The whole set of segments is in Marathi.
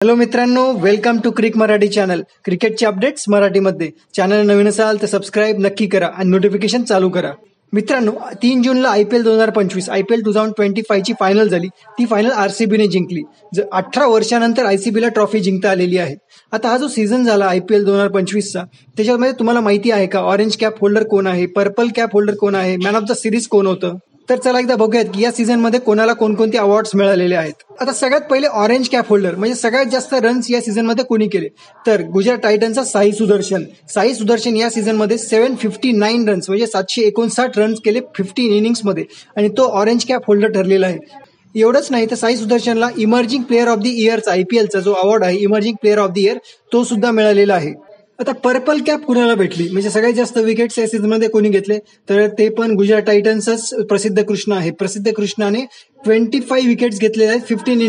हॅलो मित्रांनो, welcome to crick Marathi channel. क्रिकेटचे अपडेट्स मराठीमध्ये. चॅनल नवीन असाल तर सबस्क्राईब नक्की करा आणि नोटिफिकेशन चालू करा. मित्रांनो, 3 जूनला IPL 2025 IPL 2025 ची फायनल झाली. ती फायनल RCBने जिंकली. 18 वर्षानंतर ICBला ट्रॉफी जिंकता आलेली आहे. आता हा जो सीझन झाला IPL 2025चा, त्याच्यामध्ये तुम्हाला माहिती आहे का ऑरेंज कॅप होल्डर कोण आहे, पर्पल कॅप होल्डर कोण आहे, मॅन ऑफ द सिरीज कोण होतं? तर चला एकदा बघूयात की या सीझन मध्ये कोणाला कोणकोणते अवॉर्ड्स मिळालेले आहेत. आता सगळ्यात पहिले ऑरेंज कॅप होल्डर म्हणजे सगळ्यात जास्त रन्स या सीझन मध्ये कोणी केले, तर गुजरात टायटन्सचा साई सुदर्शन या सीझन मध्ये 759 रन्स म्हणजे 759 रन्स केले 15 इनिंग्स मध्ये आणि तो ऑरेंज कॅप होल्डर ठरलेला आहे. एवढंच नाही तर साई सुदर्शनला इमर्जिंग प्लेअर ऑफ द इयरचा IPLचा जो अवॉर्ड आहे emerging player of the year तो सुद्धा मिळालेला आहे. आता पर्पल कॅप कुणाला भेटली म्हणजे सगळ्यात जास्त विकेट्स या सीझन मध्ये कोणी घेतले, तर ते पण गुजरात टायटन्सच प्रसिद्ध कृष्णा आहे. प्रसिद्ध कृष्णाने 25 विकेट्स घेतलेले आहेत 15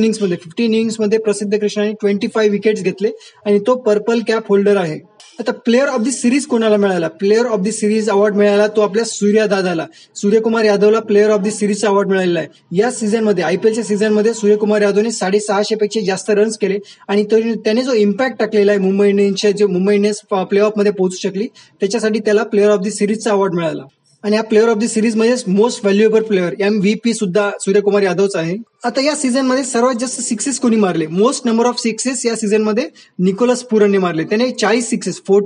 इनिंग्स मध्ये प्रसिद्ध कृष्णाने 25 विकेट्स घेतले आणि तो पर्पल कॅप होल्डर आहे. आता प्लेअर ऑफ द सिरीज कोणाला मिळाला, player of the series award मिळाला तो आपल्या सूर्यकुमार यादवला प्लेअर ऑफ द सिरीजचा अवॉर्ड मिळालेला आहे. या सीझन मध्ये IPLच्या सीझन मध्ये सूर्यकुमार यादवने 650 पेक्षा जास्त रन्स केले आणि त्याने जो इम्पॅक्ट टाकलेला आहे मुंबई इंडियन्स प्ले ऑफ मध्ये पोहोचू शकली त्याच्यासाठी त्याला प्लेअर ऑफ द सिरीजचा अवॉर्ड मिळाला. आणि या प्लेअर ऑफ द सिरीज मध्ये मोस्ट व्हॅल्युएबल प्लेअर MVP सुद्धा सूर्यकुमार यादवचा आहे. आता या सीझन मध्ये सर्वात जास्त सिक्सेस कोणी मारले, मोस्ट नंबर ऑफ सिक्सेस या सीझन मध्ये निकोलस पुरनने मारले. त्याने 40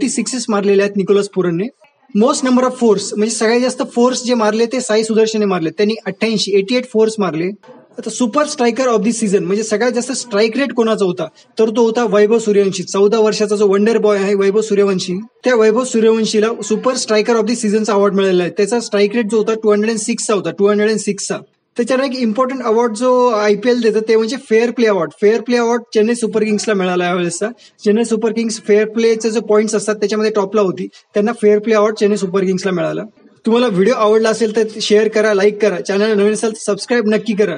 सिक्सेस मारलेले आहेत निकोलस पुरनने. मोस्ट नंबर ऑफ फोर्स म्हणजे सगळ्यात जास्त फोर्स जे मारले ते साई सुदर्शनने मारले. त्यांनी 88 फोर्स मारले. आता super striker of the season म्हणजे सगळ्यात जास्त स्ट्राईक रेट कोणाचा होता, तर तो होता वैभव सूर्यवंशी. 14 वर्षाचा जो वंडर बॉय आहे वैभव सूर्यवंशी, त्या वैभव सूर्यवंशीला सुपर स्ट्रायकर ऑफ द सीझनचा अवॉर्ड मिळालेला आहे. त्याचा स्ट्राईक रेट जो होता 206चा. त्याच्यावर एक इम्पॉर्टंट अवॉर्ड जो IPL देतं ते म्हणजे fair play award Chennai super किंग्सला मिळाला यावेळेसचा. चेन्नई सुपर किंग्स फेअर प्लेचे जो पॉईंट्स असतात त्याच्यामध्ये टॉपला होती, त्यांना fair play award Chennai super किंग्सला मिळाला. तुम्हाला व्हिडिओ आवडला असेल तर शेअर करा, लाईक करा. चॅनल नवीन असेल तर सबस्क्राईब नक्की करा.